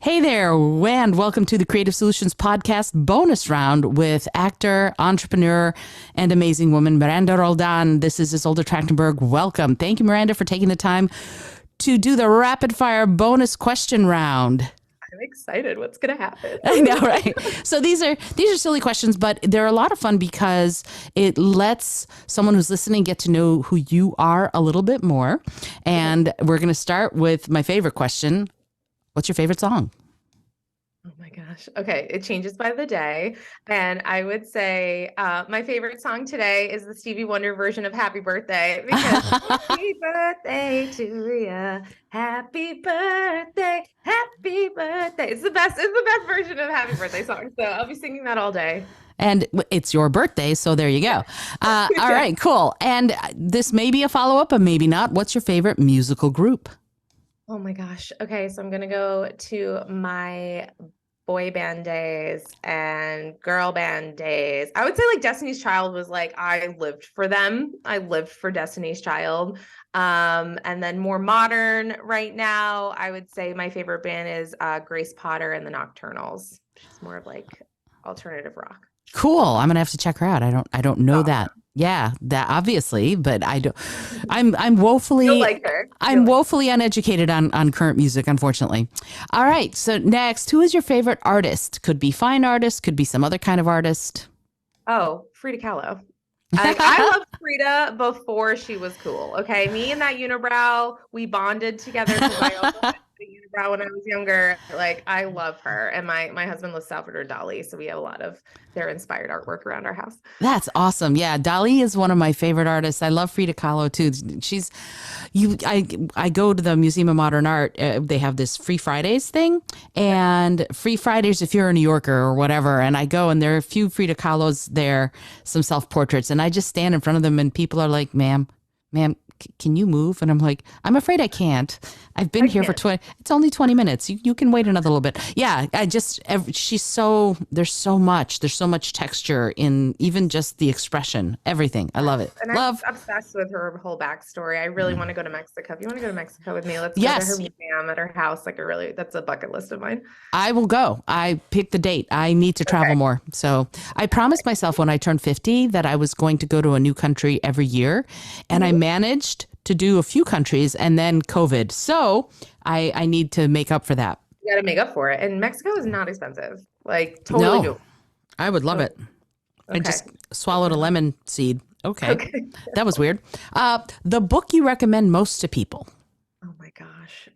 Hey there, and welcome to the Creative Solutions Podcast bonus round with actor, entrepreneur, and amazing woman Miranda Roldán. This is Izolda Trachtenberg. Welcome. Thank you, Miranda, for taking the time to do the rapid fire bonus question round. I'm excited. What's going to happen? I know, right? So these are silly questions, but they're a lot of fun because it lets someone who's listening get to know who you are a little bit more. And we're going to start with my favorite question. What's your favorite song? Oh my gosh. Okay. It changes by the day. And I would say my favorite song today is the Stevie Wonder version of Happy Birthday because happy birthday to ya. Happy birthday. Happy birthday. It's the best version of Happy Birthday song. So I'll be singing that all day. And it's your birthday, so there you go. All right, cool. And this may be a follow-up, but maybe not. What's your favorite musical group? Oh my gosh. Okay, so I'm going to go to my boy band days and girl band days. I would say like Destiny's Child was like, I lived for them. I lived for Destiny's Child. And then more modern right now, I would say my favorite band is Grace Potter and the Nocturnals. She's more of like alternative rock. Cool. I'm gonna have to check her out. I don't know that. Yeah, that obviously, but I don't. I'm woefully woefully uneducated on current music, unfortunately. All right. So next, who is your favorite artist? Could be fine artist, could be some other kind of artist. Oh, Frida Kahlo. I loved Frida before she was cool. Okay, me and that unibrow, we bonded together because I also had a unibrow when I was younger. Like, I love her, and my husband loves Salvador Dali, so we have a lot of their inspired artwork around our house. That's awesome. Yeah, Dali is one of my favorite artists. I love Frida Kahlo too. I go to the Museum of Modern Art. They have this Free Fridays thing, and Free Fridays if you're a New Yorker or whatever. And I go, and there are a few Frida Kahlos there, some self portraits, and I just stand in front of them, and people are like, "Ma'am, can you move?" And I'm like, "I'm afraid I can't. I've been here for 20, it's only 20 minutes. You can wait another little bit." Yeah. There's so much texture in even just the expression, everything. I love it. And I'm obsessed with her whole backstory. I really want to go to Mexico. If you want to go to Mexico with me, let's go to her museum at her house. Like that's a bucket list of mine. I will go. I picked the date. I need to travel more. So I promised myself when I turned 50 that I was going to go to a new country every year. And I managed to do a few countries and then COVID. So I need to make up for that. You got to make up for it. And Mexico is not expensive. Like totally doable. I would love it. Okay. I just swallowed a lemon seed. Okay. That was weird. The book you recommend most to people? Oh my gosh.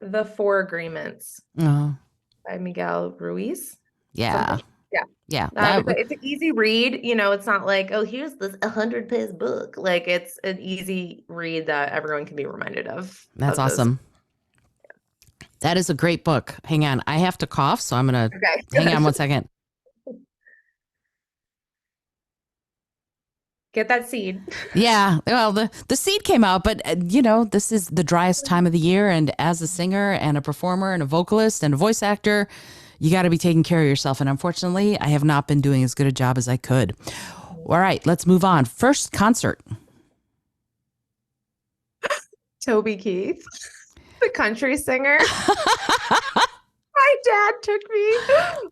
The Four Agreements by Miguel Ruiz. Yeah. Something. Yeah. It's an easy read. You know, it's not like, oh, here's this 100-page book. Like it's an easy read that everyone can be reminded of. That's awesome. That is a great book. Hang on. I have to cough, so I'm going to hang on 1 second. Get that seed. Yeah. Well, the seed came out, but this is the driest time of the year. And as a singer and a performer and a vocalist and a voice actor, you got to be taking care of yourself. And unfortunately, I have not been doing as good a job as I could. All right, let's move on. First concert. Toby Keith, the country singer. My dad took me.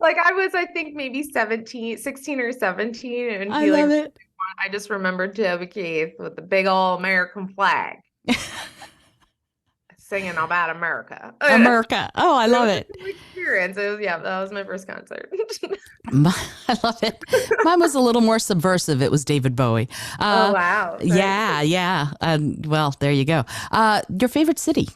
Like I was, I think maybe 16 or 17. And I love it. I just remembered Toby Keith with the big old American flag. Singing about America. America. Oh, I love it. Experience. That was my first concert. I love it. Mine was a little more subversive. It was David Bowie. Oh, wow. Yeah. Well, there you go. Your favorite city?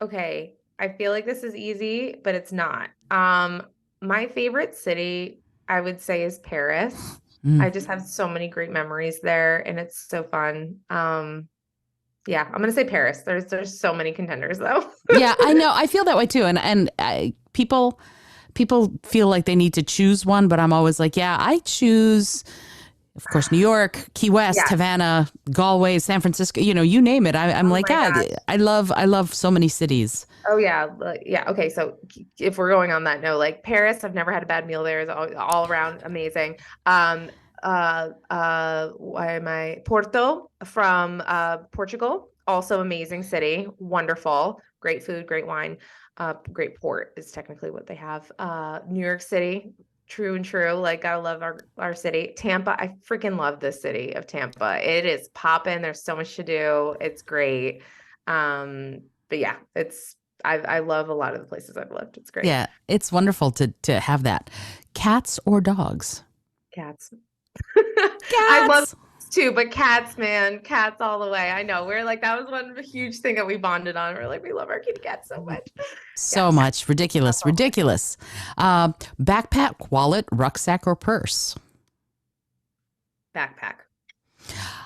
Okay. I feel like this is easy, but it's not. My favorite city, I would say, is Paris. I just have so many great memories there, and it's so fun. I'm gonna say Paris. There's so many contenders though. Yeah, I know. I feel that way too, and people feel like they need to choose one, but I'm always like, yeah, I choose. Of course, New York, Key West, Havana, Galway, San Francisco. You name it. I'm like, I love so many cities. Oh yeah. Okay. So if we're going on that note, like Paris, I've never had a bad meal there. It's all around amazing. why am I Porto from Portugal. Also amazing city, wonderful, great food, great wine, great port is technically what they have. New York City, true and true. Like gotta love our city. Tampa, I freaking love this city of Tampa. It is popping. There's so much to do. It's great. But yeah, I love a lot of the places I've lived. It's great. Yeah, it's wonderful to have that. Cats or dogs? Cats. I love Cats. too, but cats, man, cats all the way. I know we're like that was one huge thing that we bonded on. We're like we love our kitty cats so much. So Yes. much. Ridiculous. Ridiculous. Backpack, wallet, rucksack, or purse? Backpack.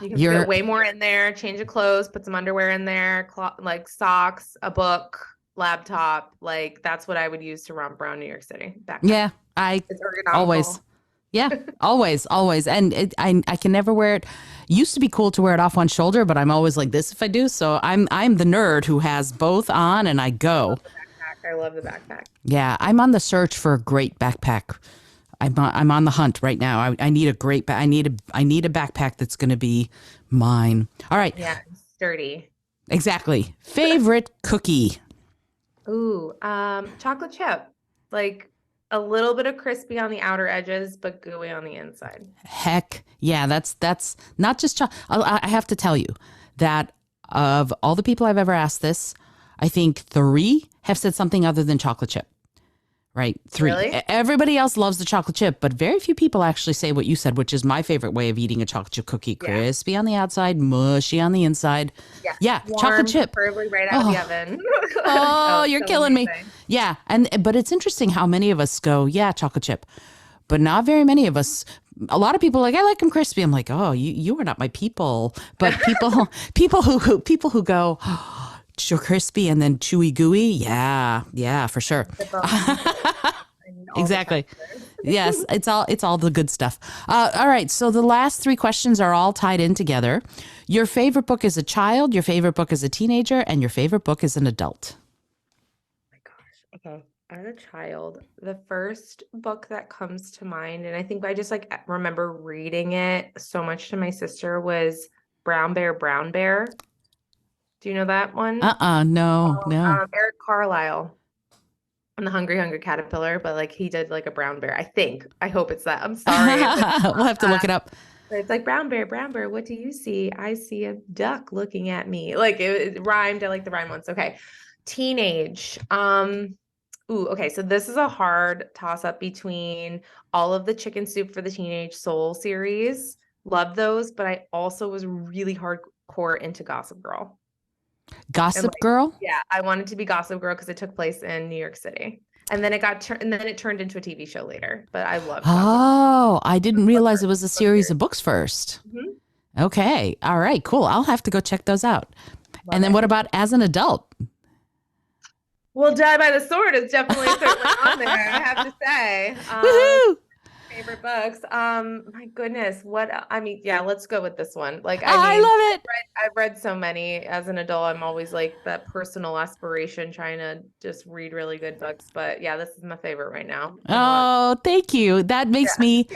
You can fit way more in there. Change of clothes, put some underwear in there, like socks, a book, laptop. Like that's what I would use to romp around New York City. Backpack. Yeah, It's ergonomical. always. Yeah, always. And I can never wear it. Used to be cool to wear it off one shoulder, but I'm always like this if I do. So I'm the nerd who has both on and I go. I love the backpack. Yeah, I'm on the search for a great backpack. I'm on the hunt right now. I need a great I need a backpack that's going to be mine. All right. Yeah, sturdy. Exactly. Favorite cookie? Ooh, chocolate chip. Like a little bit of crispy on the outer edges, but gooey on the inside. Heck yeah, that's not just I have to tell you that of all the people I've ever asked this, I think 3 have said something other than chocolate chip. Right? 3. Really? Everybody else loves the chocolate chip, but very few people actually say what you said, which is my favorite way of eating a chocolate chip cookie. Crispy on the outside, mushy on the inside. Yeah, warm, chocolate chip. Preferably right out of the oven. Oh, you're so killing me. amazing. Yeah, but it's interesting how many of us go, yeah, chocolate chip. But not very many of us. A lot of people are like, I like them crispy. I'm like, oh, you are not my people. But people who go, oh, crispy and then chewy gooey. Yeah, for sure. Exactly. Yes, it's all the good stuff. All right, so the last 3 questions are all tied in together. Your favorite book as a child, your favorite book as a teenager, and your favorite book as an adult. Oh my gosh. Okay. As a child, the first book that comes to mind, and I think I just like remember reading it so much to my sister, was Brown Bear, Brown Bear. Do you know that one? No. Eric Carlisle and the Hungry Caterpillar, but like he did like a brown bear. I hope it's that. I'm sorry. We'll have to look it up. But it's like brown bear, what do you see? I see a duck looking at me. Like it rhymed. I like the rhyme ones. Okay. Teenage. Okay. So this is a hard toss up between all of the Chicken Soup for the Teenage Soul series. Love those, but I also was really hardcore into Gossip Girl. Gossip Girl? Yeah, I wanted to be Gossip Girl because it took place in New York City. And then it turned into a TV show later. But I love Gossip Girl. I didn't realize it was a series of books first. Mm-hmm. Okay. All right, cool. I'll have to go check those out. And then what about as an adult? Well, Die by the Sword is definitely certainly on there, I have to say. Woohoo! Favorite books. My goodness, let's go with this one. Like, I love it. I've read so many as an adult. I'm always like that personal aspiration, trying to just read really good books. But yeah, this is my favorite right now. Oh, thank you. That makes me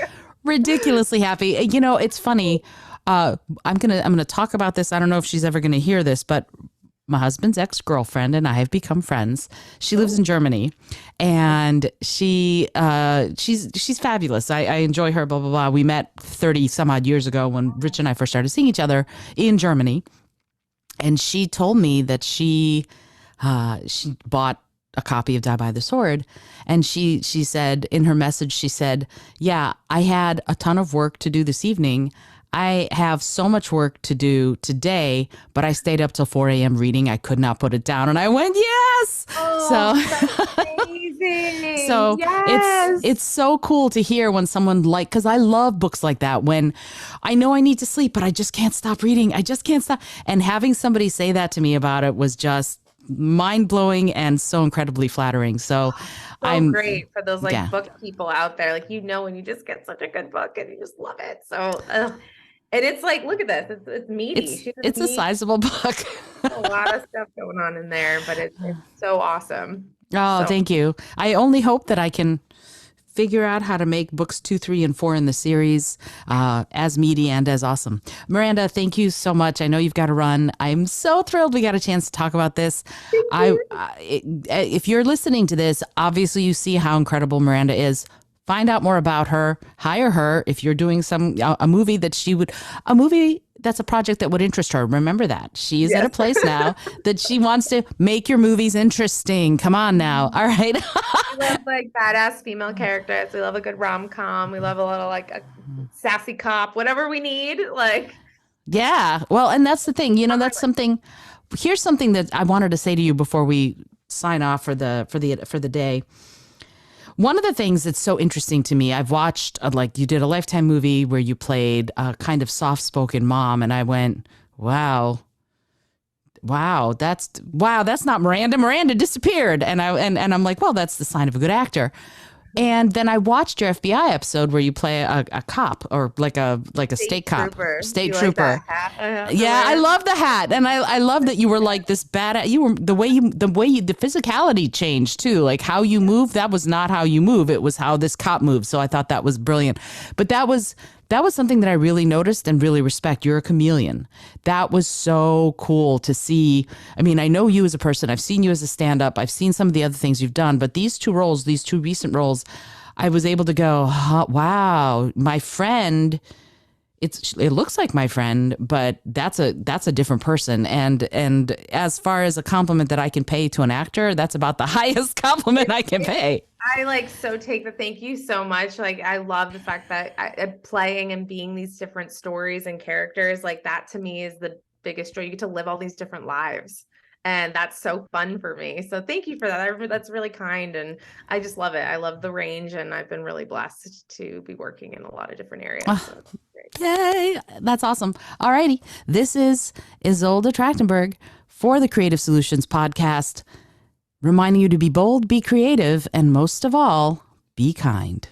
ridiculously happy. You know, it's funny. I'm gonna talk about this. I don't know if she's ever gonna hear this, but my husband's ex-girlfriend and I have become friends. She lives in Germany, and she's fabulous. I enjoy her, blah, blah, blah. We met 30 some odd years ago when Rich and I first started seeing each other in Germany. And she told me that she bought a copy of Die by the Sword. And she said in her message, she said, yeah, I had a ton of work to do this evening. I have so much work to do today, but I stayed up till 4 a.m. reading. I could not put it down. And I went, yes. That's amazing. So yes. it's so cool to hear when someone because I love books like that, when I know I need to sleep, but I just can't stop reading. I just can't stop. And having somebody say that to me about it was just mind blowing and so incredibly flattering. So I'm great for those book people out there. Like, when you just get such a good book and you just love it. So, and it's like, look at this. It's meaty. It's a sizable book. A lot of stuff going on in there, but it's so awesome. Oh, thank you. I only hope that I can figure out how to make books 2, 3, and 4 in the series as meaty and as awesome. Miranda, thank you so much. I know you've got to run. I'm so thrilled we got a chance to talk about this. If you're listening to this, obviously you see how incredible Miranda is. Find out more about her, hire her if you're doing a movie that's a project that would interest her. Remember that. She's at a place now that she wants to make your movies interesting. Come on now. All right. We love like badass female characters. We love a good rom-com. We love a little like a sassy cop, whatever we need. Like, yeah. Well, and that's the thing, that's something, here's something that I wanted to say to you before we sign off for the day. One of the things that's so interesting to me, I've watched, like you did a Lifetime movie where you played a kind of soft-spoken mom, and I went, wow, that's not Miranda. Miranda disappeared, and I'm like, well, that's the sign of a good actor. And then I watched your FBI episode where you play a cop or like a state cop, state trooper. Like that hat? Yeah, I love the hat, and I love that you were like this bad. You were the physicality changed too, like how you move. That was not how you move. It was how this cop moved. So I thought that was brilliant. But that was something that I really noticed and really respect. You're a chameleon. That was so cool to see. I mean, I know you as a person. I've seen you as a stand-up. I've seen some of the other things you've done. But these two recent roles, I was able to go, oh, wow, my friend, it looks like my friend, but that's a different person. And as far as a compliment that I can pay to an actor, that's about the highest compliment I can pay. I take the thank you so much. Like, I love the fact that playing and being these different stories and characters, like that to me is the biggest joy. You get to live all these different lives. And that's so fun for me. So thank you for that. That's really kind. And I just love it. I love the range. And I've been really blessed to be working in a lot of different areas. So it's great. Yay. That's awesome. All righty. This is Izolda Trachtenberg for the Creative Solutions Podcast, reminding you to be bold, be creative, and most of all, be kind.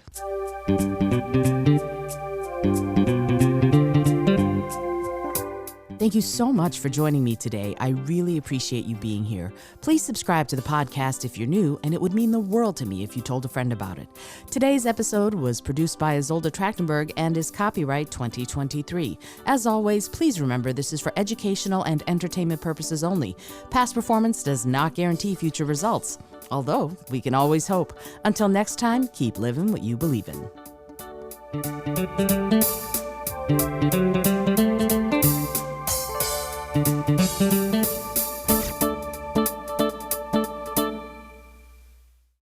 Thank you so much for joining me today. I really appreciate you being here. Please subscribe to the podcast if you're new, and it would mean the world to me if you told a friend about it. Today's episode was produced by Izolda Trachtenberg and is copyright 2023. As always, please remember this is for educational and entertainment purposes only. Past performance does not guarantee future results, although we can always hope. Until next time, keep living what you believe in.